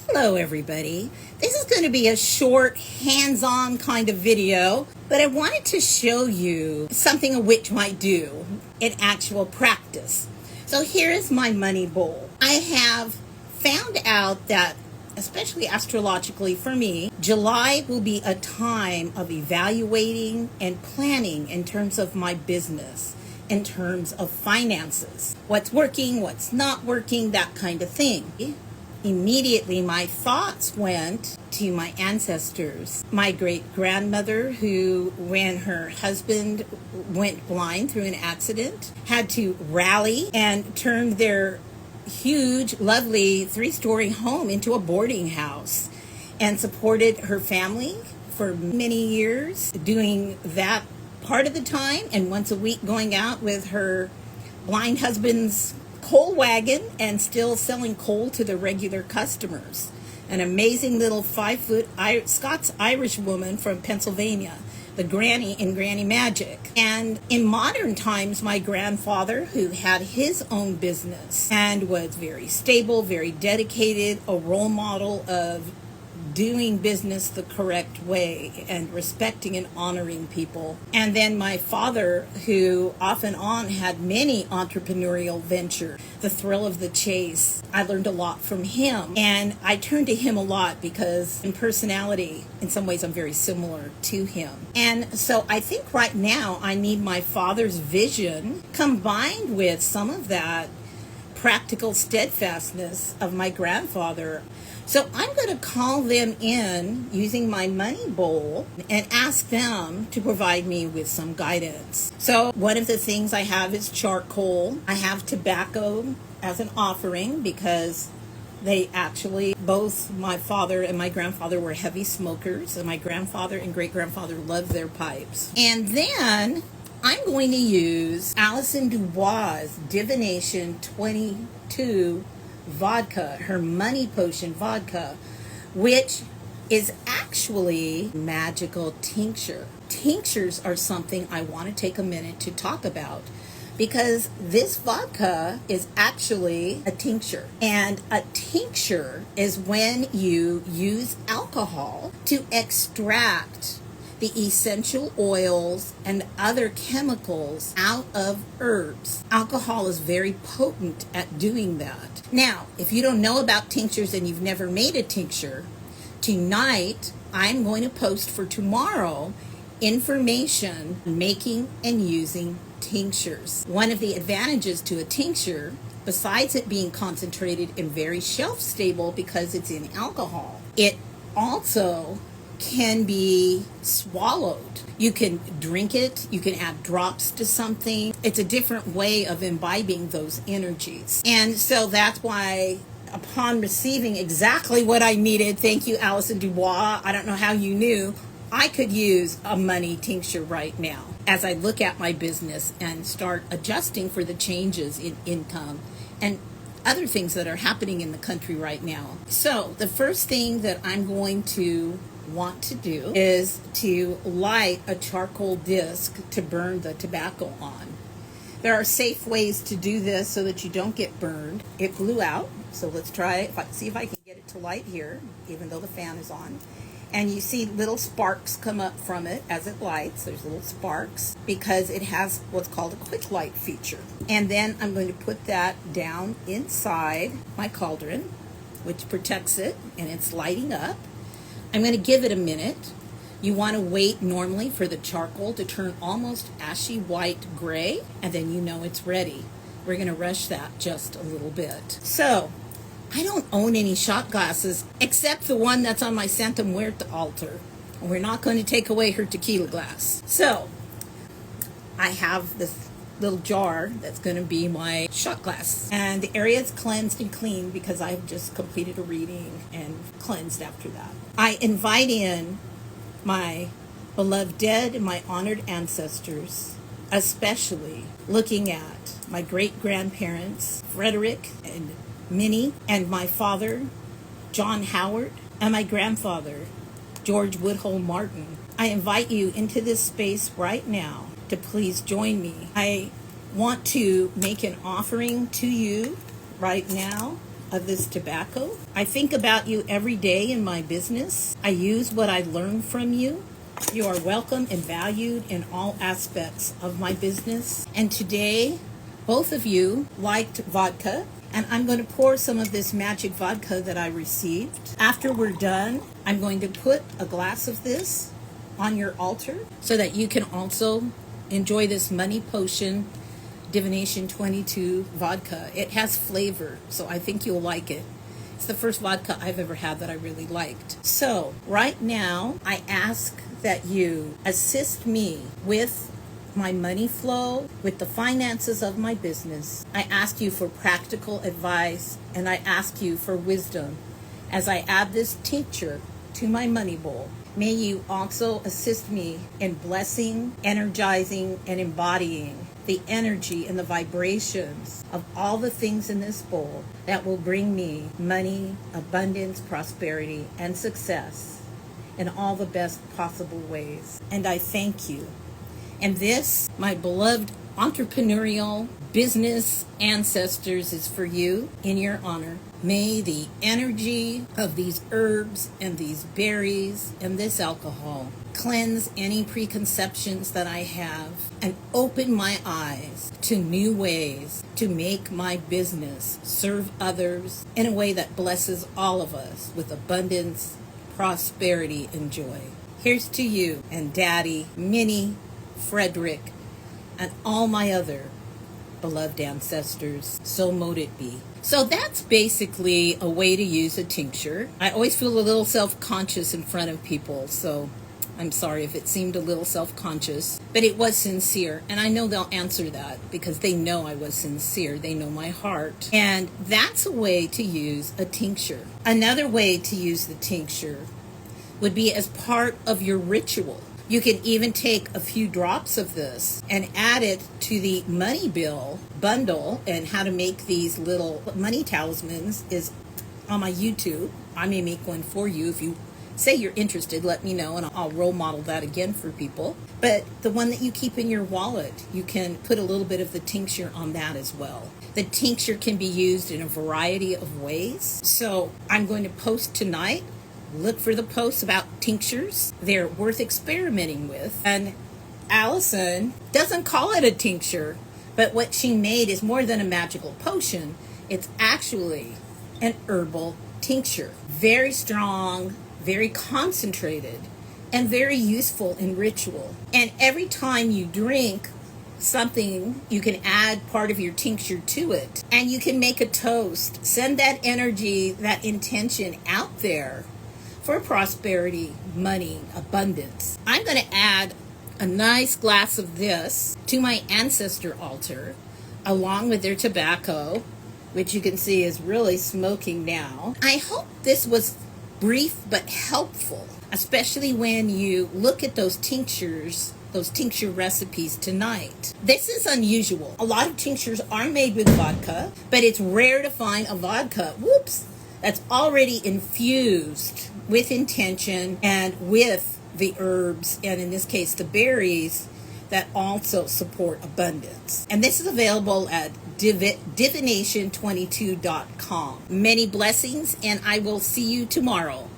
Hello everybody. This is going to be a short, hands-on kind of video, but I wanted to show you something a witch might do in actual practice. So here is my money bowl. I have found out that, especially astrologically for me, July will be a time of evaluating and planning in terms of my business, in terms of finances, what's working, what's not working, that kind of thing. Immediately my thoughts went to my ancestors. My great-grandmother, who when her husband went blind through an accident, had to rally and turn their huge, lovely 3-story home into a boarding house and supported her family for many years, doing that part of the time and once a week going out with her blind husband's coal wagon and still selling coal to the regular customers. An amazing little 5-foot Scots-Irish woman from Pennsylvania, the granny in Granny Magic. And in modern times, my grandfather, who had his own business and was very stable, very dedicated, a role model of doing business the correct way and respecting and honoring people. And then my father, who off and on had many entrepreneurial ventures, the thrill of the chase. I learned a lot from him, and I turned to him a lot because in personality, in some ways, I'm very similar to him. And so I think right now I need my father's vision combined with some of that practical steadfastness of my grandfather. So I'm going to call them in using my money bowl and ask them to provide me with some guidance. So one of the things I have is charcoal. I have tobacco as an offering because they actually, both my father and my grandfather were heavy smokers, and my grandfather and great-grandfather loved their pipes. And then I'm going to use Alison Dubois' Divination 22 vodka, her money potion vodka, which is actually magical tincture. Tinctures are something I want to take a minute to talk about because this vodka is actually a tincture. And a tincture is when you use alcohol to extract the essential oils and other chemicals out of herbs. Alcohol is very potent at doing that. Now, if you don't know about tinctures and you've never made a tincture, tonight I'm going to post for tomorrow information on making and using tinctures. One of the advantages to a tincture, besides it being concentrated and very shelf stable because it's in alcohol, it also can be swallowed. You can drink it, you can add drops to something. It's a different way of imbibing those energies. And so that's why upon receiving exactly what I needed, thank you Alison Dubois, I don't know how you knew, I could use a money tincture right now as I look at my business and start adjusting for the changes in income and other things that are happening in the country right now. So the first thing that I'm going to want to do is to light a charcoal disc to burn the tobacco on. There are safe ways to do this so that you don't get burned. It blew out, so let's try it. See if I can get it to light here, even though the fan is on. And you see little sparks come up from it as it lights. There's little sparks because it has what's called a quick light feature. And then I'm going to put that down inside my cauldron, which protects it, and it's lighting up. I'm going to give it a minute. You want to wait normally for the charcoal to turn almost ashy white gray, and then you know it's ready. We're going to rush that just a little bit. So I don't own any shot glasses except the one that's on my Santa Muerta altar. And we're not going to take away her tequila glass. So I have this little jar that's going to be my shot glass. And the area is cleansed and cleaned because I've just completed a reading and cleansed after that. I invite in my beloved dead and my honored ancestors, especially looking at my great-grandparents, Frederick and Minnie, and my father, John Howard, and my grandfather, George Woodhull Martin. I invite you into this space right now to please join me. I want to make an offering to you right now of this tobacco. I think about you every day in my business. I use what I learned from you. You are welcome and valued in all aspects of my business. And today, both of you liked vodka, and I'm going to pour some of this magic vodka that I received. After we're done, I'm going to put a glass of this on your altar so that you can also enjoy this money potion Divination 22 vodka. It has flavor, so I think you'll like it. It's the first vodka I've ever had that I really liked. So right now, I ask that you assist me with my money flow, with the finances of my business. I ask you for practical advice, and I ask you for wisdom as I add this tincture to my money bowl. May you also assist me in blessing, energizing, and embodying the energy and the vibrations of all the things in this bowl that will bring me money, abundance, prosperity, and success in all the best possible ways. And I thank you. And this, my beloved entrepreneurial business ancestors, is for you in your honor. May the energy of these herbs and these berries and this alcohol cleanse any preconceptions that I have and open my eyes to new ways to make my business serve others in a way that blesses all of us with abundance, prosperity, and joy. Here's to you and Daddy, Minnie, Frederick, and all my other beloved ancestors. So mote it be. So that's basically a way to use a tincture. I always feel a little self-conscious in front of people, so I'm sorry if it seemed a little self-conscious, but it was sincere, and I know they'll answer that because they know I was sincere. They know my heart, and that's a way to use a tincture. Another way to use the tincture would be as part of your ritual. You can even take a few drops of this and add it to the money bill bundle, and how to make these little money talismans is on my YouTube. I may make one for you. If you say you're interested, let me know and I'll role model that again for people. But the one that you keep in your wallet, you can put a little bit of the tincture on that as well. The tincture can be used in a variety of ways. So I'm going to post tonight. Look for the posts about tinctures. They're worth experimenting with. And Allison doesn't call it a tincture, but what she made is more than a magical potion. It's actually an herbal tincture. Very strong, very concentrated, and very useful in ritual. And every time you drink something, you can add part of your tincture to it. And you can make a toast. Send that energy, that intention out there for prosperity, money, abundance. I'm going to add a nice glass of this to my ancestor altar, along with their tobacco, which you can see is really smoking now. I hope this was brief but helpful, especially when you look at those tinctures, those tincture recipes tonight. This is unusual. A lot of tinctures are made with vodka, but it's rare to find a vodka, that's already infused with intention and with the herbs, and in this case the berries, that also support abundance. And this is available at divination22.com. Many blessings, and I will see you tomorrow.